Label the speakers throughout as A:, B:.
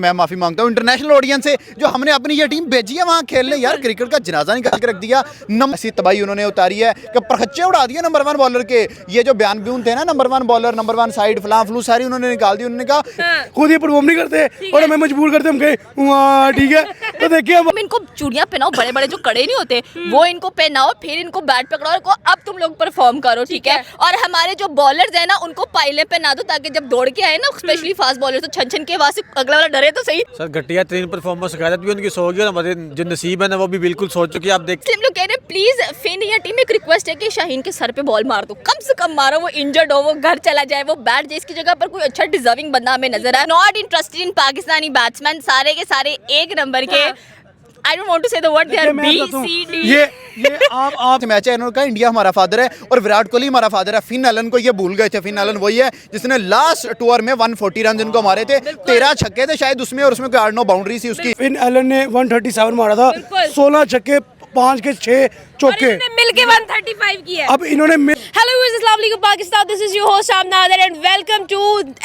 A: मैं माफी मांगता हूँ इंटरनेशनल ऑडियंस से जो हमने अपनी ये टीम भेजी है वहाँ खेलने। यार क्रिकेट का जनाजा निकाल के रख दिया। ऐसी तबाही उन्होंने उतारी है कि परखच्चे उड़ा दिए नंबर 1 बॉलर के। ये जो बयान ब्यून थे ना, नंबर 1 बॉलर, नंबर 1 साइड, फलां फ्लू सारी उन्होंने निकाल दी। उन्होंने कहा
B: खुद ये परफॉर्म नहीं करते और हमें मजबूर करते, हम कहे ठीक है। तो देखिए
C: हम इनको चूड़ियां पहनाओ, बड़े बड़े जो कड़े नहीं होते वो इनको पहनाओ, फिर इनको बैट पकड़ाओ और अब तुम लोग परफॉर्म करो, ठीक है। और हमारे जो बॉलर्स है ना उनको पायले पहना दो ताकि जब दौड़ के आए ना स्पेशली फास्ट बॉलर तो छन छन के आवाज से अगला वाला डरे तो सही।
D: सर घटिया 3 परफॉर्मेंस शिकायत भी उनकी सो होगी और हमारे जो नसीब है ना वो भी बिल्कुल सो चुकी है। आप देख
C: हम लोग कह रहे हैं प्लीज फिन या टीम एक रिक्वेस्ट है कि शाहीन के सर पे बॉल मार दो, कम से कम मारो, वो इंजर्ड हो, वो घर चला जाए, वो बैठ जाए, इसकी जगह पर कोई अच्छा डिजर्विंग बंदा हमें नजर आए। Not interested in Pakistani batsman, सारे के सारे एक नंबर के। I don't want to say the word, they are B, C, D.
A: ये आप मैच है, इन्होंने कहा इंडिया हमारा फादर है और विराट कोहली हमारा फादर है। फिन एलन को ये भूल गए थे। फिन एलन वही है जिसने लास्ट टूर में 140 रन इनको मारे थे, 13 छक्के थे शायद उसमें, और उसमें कोई 8-9 बाउंड्री थी उसकी।
B: फिन एलन ने 137 मारा था, 16 छक्के 5 के 6 चौके,
C: मिलके 135 किया।
B: अब इन्होंने
C: Hello viewers, अस्सलाम वालेकुम Pakistan, this is your host Sham Nader and welcome to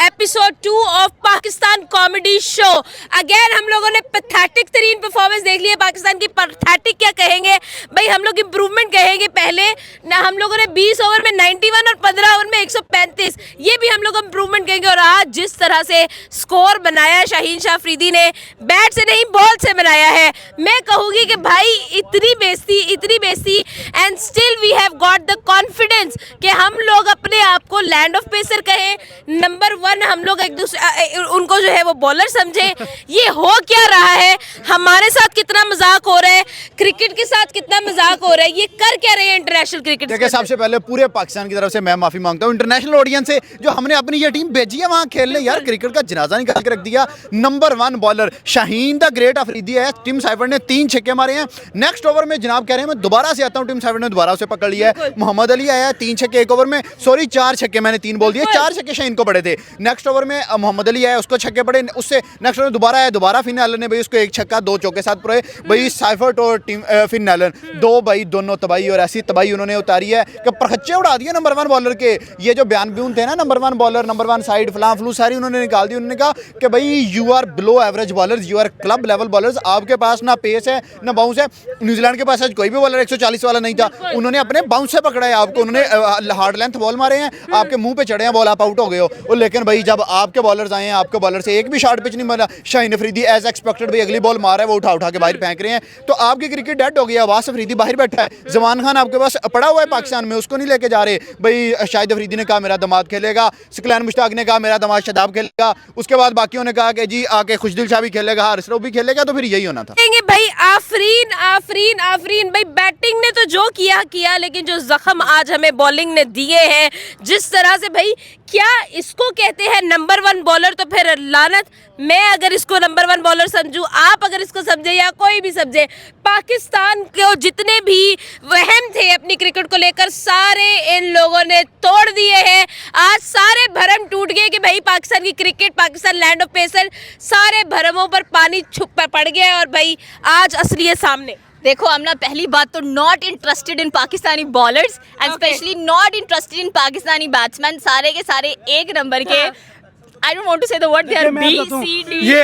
C: episode 2 of Pakistan Comedy Show. Again हम लोगों ने पैथेटिक तरीन परफॉर्मेंस देख ली है पाकिस्तान की। पैथेटिक क्या कहेंगे भाई, हम लोग इम्प्रूवमेंट कहेंगे। पहले ना हम लोगों ने 20 ओवर में 91 और 15 ओवर में 135, ये भी हम लोग इम्प्रूवमेंट कहेंगे। और आज जिस तरह से स्कोर बनाया शाहीन शाह अफरीदी ने, बैट से नहीं बॉल से बनाया है, मैं कहूँगी कि भाई इतनी बेइज्जती and still we have got the confidence कि हम लोग अपने आप को लैंड ऑफ पेसर कहें, नंबर 1 हम लोग एक दूसरे उनको जो है वो बॉलर समझे। ये हो क्या रहा है, हमारे साथ कितना मजाक हो रहा है, क्रिकेट के साथ कितना मजाक हो रहा है, ये कर क्या रहे हैं इंटरनेशनल क्रिकेट।
A: देखिए सबसे पहले पूरे पाकिस्तान की तरफ से मैं माफी मांगता हूँ इंटरनेशनल ऑडियंस से जो हमने अपनी ये टीम भेजी है वहाँ खेलने। यार क्रिकेट का जनाजा निकाल के रख दिया। Number 1 bowler Shaheen the great Afridi है। टिम साइफर ने 3 छक्के मारे हैं। नेक्स्ट ओवर में जनाब कह रहे हैं मैं दोबारा से आता हूँ, टिम साइफर ने दोबारा उसे पकड़ लिया है। मोहम्मद अली आया 3 छक्के 1 ओवर में, सॉरी 4 छक्के, मैंने 3 बोल दिए, 4 छक्के शाहीन को पड़े थे। नेक्स्ट ओवर में मोहम्मद अली आया, उसको छक्के पड़े। उससे नेक्स्ट ओवर दोबारा आया, दोबारा फिन एलन ने भाई उसको 1 छक्का 2 चौके साथ पड़े। भाई साइफर और टीम फिन एलन दोनों तबाही, और ऐसी तबाही उन्होंने उतारी है कि परखच्चे उड़ा दिए नंबर 1 बॉलर के। ये जो बयान ब्यून थे ना, नंबर 1 बॉलर, नंबर 1 साइड, फलां फ्लू सारी उन्होंने निकाल दी। उन्होंने कहा कि भाई you are below average bowlers, you are club level bowlers, आपके पास ना पेस है ना बाउंस है। न्यूजीलैंड के पास आज कोई भी बॉलर 140 वाला नहीं था, उन्होंने अपने बाउंस से पकड़ा है आपको, उन्होंने हार्ड लेंथ बॉल मारे हैं, आपके मुंह पे चढ़े हैं बॉल, आप आउट हो गए हो। और लेकिन भाई जब आपके बॉलर्स आए हैं, आपके बॉलर से एक भी शॉर्ट पिच नहीं मारा। शाहीन अफरीदी एज एक्सपेक्टेड भाई अगली बॉल मार रहा है, वो उठा के बाहर फेंक रहे हैं, तो आपकी क्रिकेट डेड हो गई। आवास अफरीदी बाहर बैठा है, जमान खान आपके पास पड़ा हुआ है पाकिस्तान में, उसको नहीं लेके जा रहे। भाई शाहिद अफरीदी ने कहा मेरा दामाद खेलेगा, सिकलैन मुश्ताक ने कहा मेरा दामाद शदाब खेलेगा, उसके बाद बाकियों ने कहा कि जी आके खुशदिल शाह भी खेलेगा, हारिस रऊफ भी खेलेगा, तो फिर यही होना था।
C: भाई आफरीन भाई बैटिंग ने तो जो किया, लेकिन जो जख्म आज हमें बॉलिंग ने दिए हैं जिस तरह से, भाई क्या इसको कहते हैं नंबर 1 बॉलर, तो फिर लानत। मैं अगर इसको नंबर 1 बॉलर समझूं, आप अगर इसको समझे या कोई भी समझे, पाकिस्तान के जितने भी वहम थे अपनी क्रिकेट को लेकर सारे इन लोगों ने तोड़ दिए हैं। आज सारे भरम टूट गए कि भाई पाकिस्तान की cricket, Pakistan land of pacer, सारे भरमों पर पानी छुप पड़ गया है और भाई आज असलियत सामने। देखो अमना, पहली बात तो not interested in Pakistani bowlers and specially not interested in Pakistani batsman, सारे के सारे एक नंबर के। I don't want to say the word, they are B, C, D.
B: ये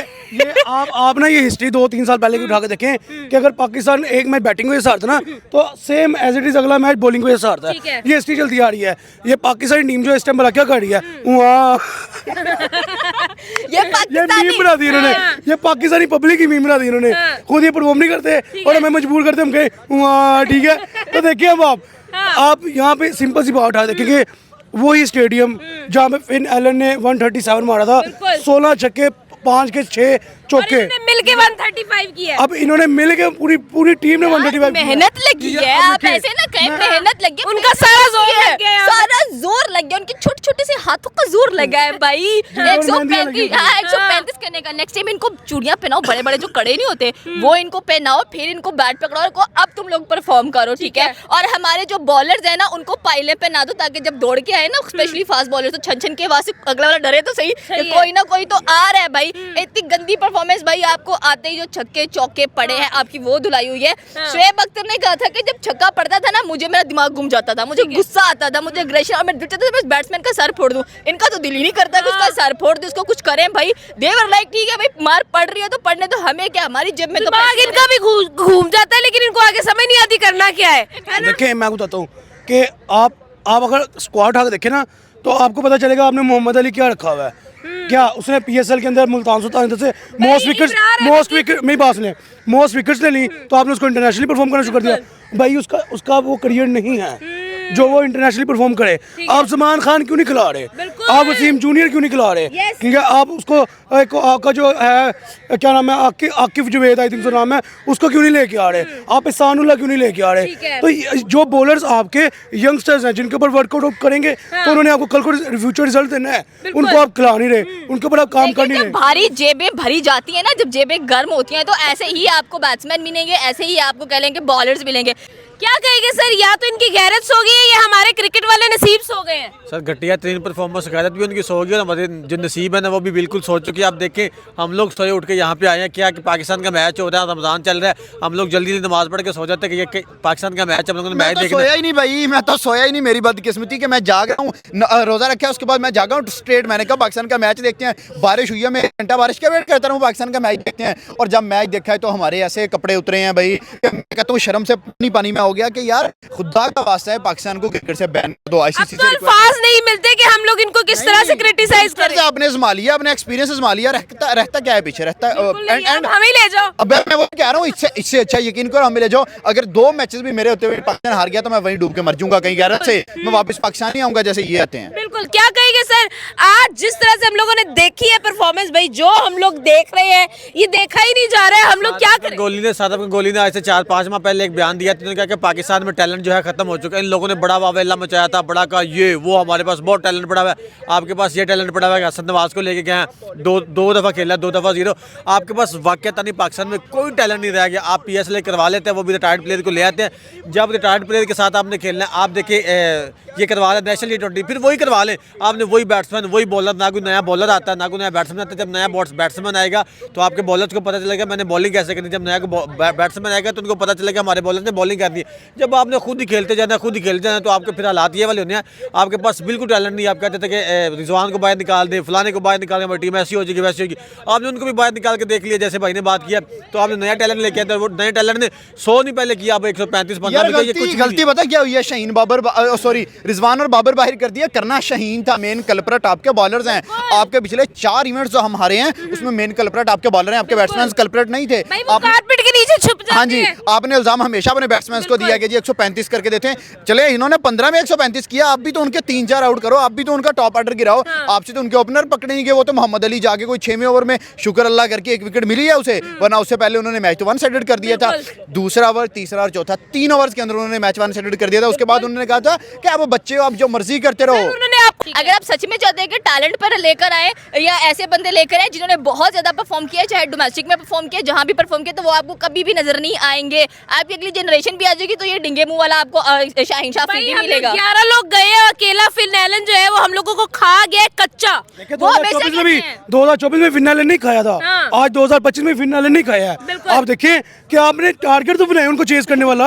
B: आप ना ये हिस्ट्री 2-3 साल पहले की उठा के देखें कि अगर पाकिस्तान एक मैच बैटिंग वजह से हारता ना, तो सेम एज इट इज अगला मैच बॉलिंग वजह से हारता है। ये हिस्ट्री चलती आ रही है। ये पाकिस्तानी टीम जो इस टाइम क्या कर रही है, ये मीम बना दी इन्होंने, ये पाकिस्तानी पब्लिक की मीम बना दी इन्होंने। खुद ये परफॉर्म नहीं करते और हमें मजबूर करते, हम कहे ठीक है। तो देखिए अब आप यहाँ पे सिंपल सी बात उठा देखेंगे, वही स्टेडियम जहाँ पे फिन एलन ने 137 मारा था, 16 छक्के 5 के 6 चौके,
C: मिलके 135 किया।
B: अब इन्होंने मिलके पूरी टीम ने 135
C: मेहनत लगी है, आप ऐसे ना कहें, मेहनत लगी, उनका सारा जोर लग गया, उनके छोटे छोटे से हाथों का जोर लगा है भाई। 135 करने का। नेक्स्ट टाइम इनको चूड़ियां पहनाओ, बड़े बड़े जो कड़े नहीं होते वो इनको पहनाओ, फिर इनको बैट पकड़ाओ और अब तुम लोग परफॉर्म करो, ठीक है। और हमारे जो बॉलर्स है ना उनको पायले पहना दो ताकि जब दौड़ के आए ना स्पेशली फास्ट बॉलर तो छन छन के आवाज से अगला वाला डरे तो सही, कोई ना कोई तो आ रहा है भाई। इतनी गंदी परफॉर्मेंस भाई, आप
E: आपको आते ही जो छक्के चौके पड़े हैं आपकी वो धुलाई हुई है। शोएब अख्तर ने कहा था कि जब छक्का पड़ता था ना मुझे मेरा दिमाग घूम जाता था, मुझे गुस्सा आता था, मुझे एग्रेशन, और मैं चाहता था मैं बैट्समैन का सर फोड़ दूं। इनका तो दिल ही नहीं करता कि उसका सर फोड़ दे, उसको कुछ करें भाई। देवर लाइक ठीक है भाई, मार पड़ रही है तो पड़ने तो हमें क्या, हमारी जेब में तो
C: दिमाग इनका भी घूम जाता है, लेकिन इनको आगे समझ नहीं आती करना क्या है ना?
B: देखिए मैं बताता हूँ कि आप अगर स्क्वाड उठा के देखें ना तो आपको पता चलेगा आपने मोहम्मद अली क्या रखा हुआ है। क्या उसने पीएसएल के अंदर मुल्तान सुल्तान से मोस्ट विकेट मेरी बात सुने, मोस्ट विकेट्स ले ली, तो आपने उसको इंटरनेशनली परफॉर्म करना शुरू कर दिया। भाई उसका वो करियर नहीं है जो वो इंटरनेशनली परफॉर्म करे। आप सलमान खान क्यों नहीं खिला रहे, आप वसीम जूनियर क्यों नहीं खिला रहे, ठीक है? आप उसको आपका जो है क्या नाम है आकिफ जुवेद आई थिंक जो नाम है, उसको क्यों नहीं लेके आ रहे, आप एहसानुल्लाह क्यों नहीं लेके आ रहे? तो जो बॉलर्स आपके यंगस्टर्स हैं जिनके ऊपर वर्कआउट करेंगे तो उन्होंने आपको कल को फ्यूचर रिजल्ट देना है, उनको आप खिला नहीं रहे, उनके ऊपर आप काम कर नहीं
E: जब
B: रहे।
E: भारी जेबें भरी जाती है ना, जब जेबें गर्म होती हैं तो ऐसे ही आपको बैट्समैन मिलेंगे, ऐसे ही आपको कह लेंगे बॉलर्स मिलेंगे।
C: क्या कहेंगे सर, या तो इनकी गैरत सो गई है या हमारे क्रिकेट वाले नसीब सो गए हैं?
D: सर घटिया तरीन परफॉर्मेंस गैरत भी उनकी सो गई और हमारे जो नसीब है ना वो भी बिल्कुल सो चुकी है। आप देखें हम लोग सोए उठ के यहाँ पे आए हैं क्या कि पाकिस्तान का मैच हो रहा है, रमज़ान चल रहा है, हम लोग जल्दी नमाज पढ़ के सो जाते हैं कि ये पाकिस्तान का मैच, हम लोगों ने मैच देखना।
A: सोया ही नहीं भाई, मैं तो सोया ही नहीं। मेरी बदकिस्मती कि मैं जाग रहा हूँ, रोजा रखा है, उसके बाद मैं जागा हूँ स्ट्रेट। मैंने कहा पाकिस्तान का मैच देखते हैं, बारिश हुई है, मैं घंटा बारिश का वेट करता हूँ, पाकिस्तान का मैच देखते हैं। और जब मैच देखा है तो हमारे ऐसे कपड़े उतरे हैं भाई, मैं कहता हूँ शर्म से पानी में हो गया कि यार खुदा का वास्ता है पाकिस्तान को क्रिकेट से बैन कर दो, आईसीसी से
C: अल्फाज नहीं मिलते कि हम लोग इनको किस तरह से क्रिटिसाइज करें।
A: आपने आजमा लिया, अपने एक्सपीरियंस आजमा लिया, रहता क्या है पीछे, रहता
C: एंड हमें ले जाओ।
A: अब मैं वो कह रहा हूँ, इससे अच्छा यकीन करो हमें ले जाओ। अगर 2 मैचेस भी मेरे होते हुए पाकिस्तान हार गया तो मैं वहीं डूब के मर जाऊंगा कहीं गैरत से, मैं वापस पाकिस्तान नहीं आऊंगा जैसे ये आते हैं।
C: बिल्कुल। क्या कहेंगे सर, आज जिस तरह से हम लोगों ने देखी है परफॉर्मेंस, भाई जो हम लोग देख रहे हैं ये देखा ही नहीं जा रहा है, हम लोग क्या करें?
D: गोली ने आज से 4-5 माह पहले एक बयान दिया, उन्होंने कहा कि पाकिस्तान में टैलेंट जो है खत्म हो चुका है। इन लोगों ने बड़ा वावेला मचाया था, बड़ा का ये वो हमारे पास बहुत टैलेंट पड़ा हुआ है, आपके पास ये टैलेंट पड़ा हुआ है। हसन नवाज को लेके गए हैं, दो दफ़ा खेला, 2 दफ़ा 0। आपके पास वाकई नहीं पाकिस्तान में कोई टैलेंट नहीं रह गया। आप पीएसएल करवा लेते हैं, वो भी रिटायर्ड प्लेयर को ले आते हैं। जब रिटायर्ड प्लेयर के साथ आपने खेलना है, आप देखिए ये करवा लें नेशनल T20, फिर वही करवा लें, आपने वही बैट्समैन वही बॉलर, ना कोई नया बॉलर आता है ना कोई नया बैट्समैन आता है। जब नया बैट्समैन आएगा तो आपके बॉलर्स को पता चलेगा मैंने बॉलिंग कैसे करनी। जब नया बैट्समैन आएगा तो उनको पता चलेगा हमारे बॉलर ने बॉलिंग करनी है। जब आपने खुद ही खेलते जाना तो आपके फिर हालात ये वाले होने हैं, आपके पास बिल्कुल टैलेंट नहीं। आप कहते थे कि रिजवान को बाहर निकाल दे, फलाने को बाहर निकाल के हमारी टीम ऐसी हो जाएगी वैसी होगी। आपने उनको भी बाहर निकाल के देख लिया, जैसे भाई ने बात किया, तो आपने नया टैलेंट लेके आए, वो नए टैलेंट ने 100 नहीं पहले किया, अब 135
A: कुछ गलती पता क्या हुई है, शाहीन रिजवान और बाबर बाहर कर दिया। करना शाहीन था मेन कल्परेट, आपके बॉलर्स हैं। आपके पिछले 4 इवेंट्स जो हम हारे हैं उसमें मेन कल्परेट आपके बॉलर हैं, आपके बैट्समैन कल्परेट नहीं थे।
C: कारपेट के नीचे छुप जाते हैं।
A: हाँ जी, आपने इल्जाम हमेशा अपने बैट्समैन को दिया कि जी 135 करके देते हैं। चले इन्होंने 15 में 135 किया, आप भी तो उनके 3-4 आउट करो, आप भी तो उनका टॉप ऑर्डर गिराओ। आपसे तो उनके ओपनर पकड़े नहीं गए, वो तो मोहम्मद अली जाके कोई 6वें ओवर में शुक्र अल्लाह करके 1 विकेट मिली है उसे, वरना उससे पहले उन्होंने मैच तो 1 साइडेड कर दिया था। दूसरा ओवर, तीसरा और चौथा, 3 ओवर्स के अंदर उन्होंने मैच 1 साइडेड कर दिया था। उसके बाद उन्होंने कहा था कि आप बच्चे हो, आप जो मर्जी करते रहो।
E: अगर आप सच में चाहते हैं कि टैलेंट पर लेकर आए या ऐसे बंदे लेकर आए जिन्होंने बहुत ज्यादा परफॉर्म किया, चाहे डोमेस्टिक में परफॉर्म किया, जहां भी परफॉर्म किया, तो वो आपको कभी भी नजर नहीं आएंगे। आपकी अगली जनरेशन भी आ जाएगी तो ये डिंगे मुंह वाला आपको शाहीन शाह अफरीदी मिलेगा।
C: 11 लोग गए, अकेला फिल एलन जो है वो हम लोगों को खा गया कच्चा।
B: 2024 में फिनाले नहीं खाया था, आज 2025 में फिनाले नहीं खाया है। आप देखिए कि आपने टारगेट तो बनाया उनको चेस करने वाला,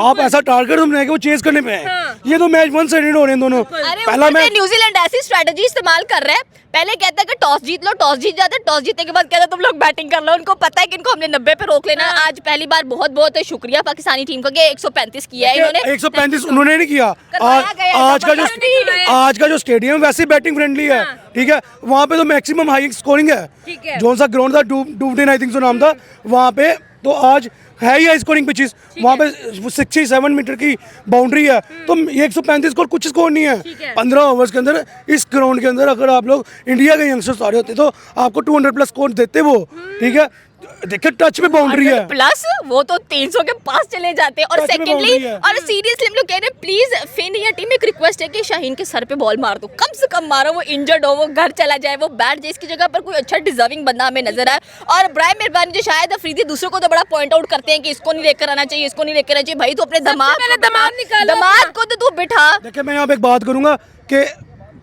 B: आप ऐसा टारगेट तो बनाया कि वो चेस करने पे है। ये तो मैच 1 साइडेड हो रहे हैं दोनों।
E: पहला मैच न्यूजीलैंड ऐसी स्ट्रेटजी इस्तेमाल कर रहा है, पहले कहता है कि टॉस जीत लो, टॉस जीत जाते, टॉस जीतने के बाद कहता है तुम लोग बैटिंग कर लो। उनको पता है कि इनको हमने 90 पे रोक लेना। आज पहली बार बहुत बहुत शुक्रिया पाकिस्तानी टीम का कि 135 किया है इन्होंने।
B: 135 उन्होंने नहीं किया। आज का जो स्टेडियम वैसे बैटिंग फ्रेंडली है, ठीक है, वहाँ पे तो मैक्सिमम हाई स्कोरिंग है। जो सा ग्राउंड था डूबडेन आई थिंक जो नाम था, वहाँ पे तो आज है ही हाई स्कोरिंग पिचेस, वहाँ पे 67 मीटर की बाउंड्री है, तो 135 स्कोर कुछ स्कोर नहीं है। 15 ओवर्स के अंदर इस ग्राउंड के अंदर अगर आप लोग इंडिया के यंगस्टर्स आ रहे होते तो आपको 200 प्लस स्कोर देते वो, ठीक है। देखिए टच में बाउंड्री है
E: प्लस, वो तो 300 के पास चले जाते हैं। और सेकेंडली और सीरियसली हम लोग कह रहे हैं प्लीज फिन या टीम एक रिक्वेस्ट है कि शाहीन के सर पे बॉल मार दो, कम से कम मारो, वो इंजर्ड हो, वो घर चला जाए, वो बैठ जाए, इसकी जगह पर कोई अच्छा डिजर्विंग बंदा हमें नजर आए। और बराए मेहरबानी जो शायद अफरीदी दूसरों को तो बड़ा पॉइंट आउट करते हैं कि इसको नहीं लेकर आना चाहिए, इसको नहीं लेकर आना चाहिए। भाई तो अपने दिमाग को तो तू बिठा।
B: देखिए मैं यहाँ पे एक बात करूंगा कि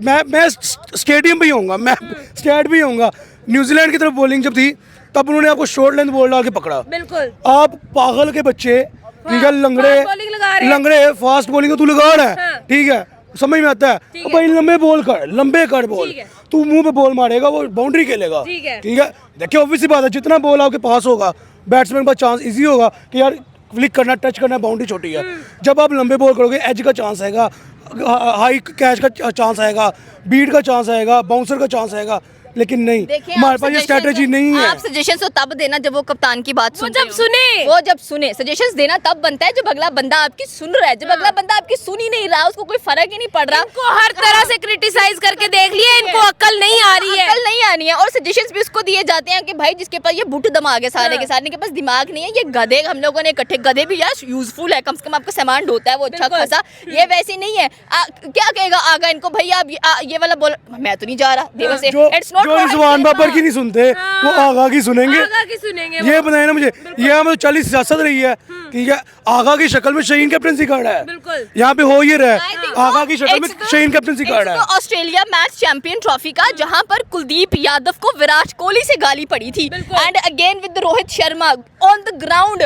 B: मैं स्टेडियम भी होऊंगा, मैं स्टेट भी होऊंगा। न्यूजीलैंड की तरफ बॉलिंग जब थी तब उन्होंने आपको शॉर्ट लेंथ बॉल डाल के पकड़ा।
C: बिल्कुल।
B: आप पागल के बच्चे, ठीक है,
C: fast bowling लगा रहे हैं।
B: लंगड़े फास्ट बॉलिंग का तू लगा रहा है,
C: हाँ।
B: ठीक है, समझ में आता है।
C: ठीक
B: अब
C: है।
B: भाई लंबे बॉल कर, लंबे कर बॉल,
C: ठीक है।
B: तू मुंह पे बॉल मारेगा वो बाउंड्री खेलेगा,
C: ठीक है।
B: ठीक है। देखिए ऑब्वियस सी बात है, जितना बॉल आपके पास होगा बैट्समैन के पास चांस इजी होगा कि यार फ्लिक करना, टच करना, बाउंड्री छोटी है। जब आप लंबे बॉल करोगे एज का चांस आएगा, हाई कैच का चांस आएगा, बीट का चांस आएगा, बाउंसर का चांस आएगा, लेकिन नहीं,
E: देखिए,
B: हमारे
E: आप
B: पास ये
E: suggestions-
B: स्ट्रेटेजी नहीं है।
E: आप सजेशन तो तब देना जब वो कप्तान की बात सुनते
C: जब
E: हो।
C: सुने।
E: वो जब सुने सजेशंस देना तब बनता है जब अगला बंदा आपकी सुन रहा है। जब अगला बंदा आपकी सुन ही नहीं रहा, उसको कोई फर्क ही नहीं पड़ रहा,
C: इनको हर तरह से क्रिटिसाइज करके देख लिया, इनको अक्ल नहीं आ रही है।
E: अकल नहीं आनी है। और सजेशंस भी उसको दिए जाते हैं कि भाई जिसके पास ये बुट दिमाग है, सारे के सारे के पास दिमाग नहीं है, ये गधे हम लोगों ने इकट्ठे, गधे भी यार यूजफुल है, कम से कम आपका सामान ढोता है वो अच्छा
C: बिल्कुल।
E: खासा, ये वैसे नहीं है। क्या कहेगा आगा इनको, भैया आप ये वाला बोल, मैं तो नहीं जा रहा देवर से,
B: जो
E: इट्स नॉट
B: जो रिजवान बाबर की नहीं सुनते वो आगा की सुनेंगे।
C: आगा की सुनेंगे
B: ये
C: वो।
B: बताए ना मुझे, ये हमें 40 सियासत रही है, ठीक है, आगा की शक्ल में शहीन कैप्टनसी कर रहा है,
C: बिल्कुल।
B: यहाँ पे हो ये रहा
E: I
B: है,
E: think
B: आगा की शक्ल में
E: it's the-
B: शहीन कैप्टनसी कर रहा
E: it's
B: है।
E: the Australia match champion trophy का, जहां पर कुलदीप यादव को विराट कोहली से गाली पड़ी थी,
C: बिल्कुल।
E: And again with Rohit Sharma on the ground.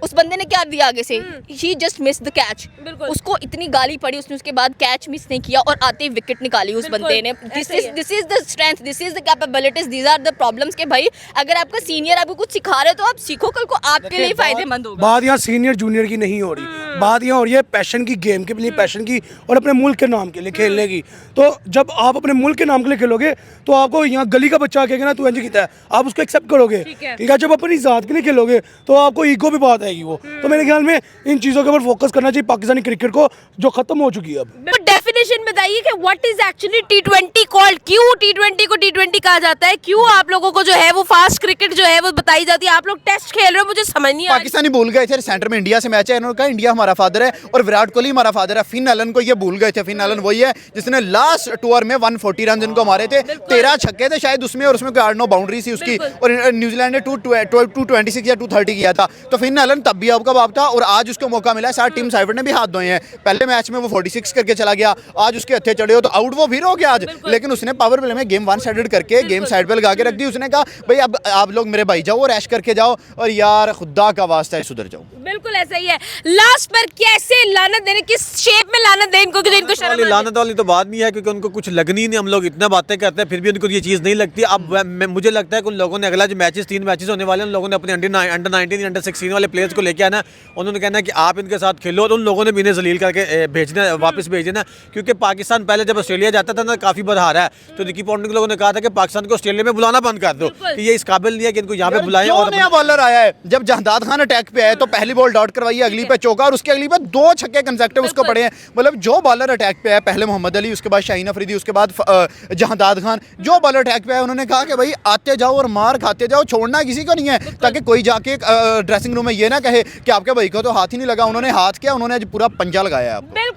E: उस बंदे ने क्या दिया आगे से, ही जस्ट मिस द कैच,
C: बिल्कुल।
E: उसको इतनी गाली पड़ी, उसने उसके बाद कैच मिस नहीं किया और आते ही विकेट निकाली उस
C: बिल्कुल,
E: बंदे ने।
C: ऐसा ही है।
E: This is the strength, this is the capabilities, these are the problems के भाई अगर आपका सीनियर आपको कुछ सिखा रहे तो आप सीखो, कल को आपके लिए फायदेमंद होगा।
B: बात यहाँ सीनियर जूनियर की नहीं हो रही, बात यहाँ हो रही है पैशन की, गेम के लिए पैशन की और अपने मुल्क के नाम के लिए खेलने की। तो जब आप अपने मुल्क के नाम के लिए खेलोगे तो आपको यहाँ गली का बच्चा कहेगा ना तू इंज कीता है, आप उसको एक्सेप्ट करोगे,
C: ठीक है।
B: ठीक है। जब अपनी जात के लिए खेलोगे तो आपको ईगो भी बात आएगी वो। तो मेरे ख्याल में इन चीज़ों के ऊपर फोकस करना चाहिए पाकिस्तानी क्रिकेट को, जो खत्म हो चुकी है अब।
C: तो डेफिनेशन बताइए कि what is actually T20 called, क्यों T20 को T20 कहा जाता है, क्यों आप लोगों को जो है वो फास्ट क्रिकेट जो है वो बताई जाती है, आप लोग टेस्ट खेल रहे हो, मुझे समझ नहीं आ रही।
A: पाकिस्तानी भूल गए थे सेंटर में इंडिया से मैच है, इन्होंने कहा इंडिया हमारा फादर है और विराट कोहली हमारा फादर है। फिन एलन को ये भूल गए थे। फिन एलन वही है जिसने लास्ट टूर में 140 रन इनको मारे थे, 13 छक्के थे शायद उसमें, और उसमें कोई 8-9 बाउंड्री थी उसकी, और न्यूजीलैंड ने 226 या 230 किया था। तो फिन एलन तब भी आपका बाप था और आज उसको मौका मिला है। साथ टीम साइफर्ड ने भी हाथ धोए हैं, पहले मैच में वो 46 करके चला गया, आज उसके हत्थे चढ़े हो तो आउट वो फिर हो गया आज, लेकिन उसने पावर प्ले में गेम 1 साइडेड करके गेम साइड पे लगा के रख दी। उसने कहा भाई अब आप लोग मेरे भाई जाओ और ऐश करके जाओ, और यार खुदा का वास्ता है सुधर जाओ।
C: बिल्कुल ऐसा ही है। लास्ट पर कैसे लानत देने, किस शेप में लानत दें इनको कि इनको शर्म आ
D: वाली
C: जाए?
D: लानत वाली तो बात नहीं है, क्योंकि उनको कुछ लगनी नहीं। हम लोग इतना बातें करते हैं फिर भी उनको ये चीज़ नहीं लगती। अब मुझे लगता है कि उन लोगों ने अगला जो मैचेस 3 मैचेस होने वाले हैं, उन लोगों ने अपने अंडर 19 अंडर 16 वाले प्लेयर्स को लेके आना, उन्होंने कहना है कि आप इनके साथ खेलो, और उन लोगों ने भी इन्हें जलील करके भेजना, वापस भेज देना। क्योंकि पाकिस्तान पहले जब ऑस्ट्रेलिया जाता था ना काफ़ी बदहारा है, तो रिकी पॉन्टिंग के लोगों ने कहा था कि पाकिस्तान को ऑस्ट्रेलिया में बुलाना बंद कर दो, कि ये इस काबिल नहीं है कि इनको यहाँ पे बुलाएं।
A: जो
D: और
A: नया बॉलर आया है, जब जहादाद खान अटैक पे आए तो पहली बॉल डॉट करवाई, अगली पे चौका, और उसके अगली पे 2 छक्के कंसेक्टिव उसको पड़े हैं। मतलब जो बॉलर अटैक पे है, पहले मोहम्मद अली, उसके बाद शाहीन अफरीदी, उसके बाद जहादाद खान, जो बॉलर अटैक पे है उन्होंने कहा कि भाई आते जाओ और मार खाते जाओ, छोड़ना किसी को नहीं है, ताकि कोई जाके ड्रेसिंग रूम में ये ना कहे कि आपके भाई को तो हाथ ही नहीं लगा। उन्होंने हाथ किया, उन्होंने आज पूरा पंजा लगाया है आपको।
C: बिल्कुल।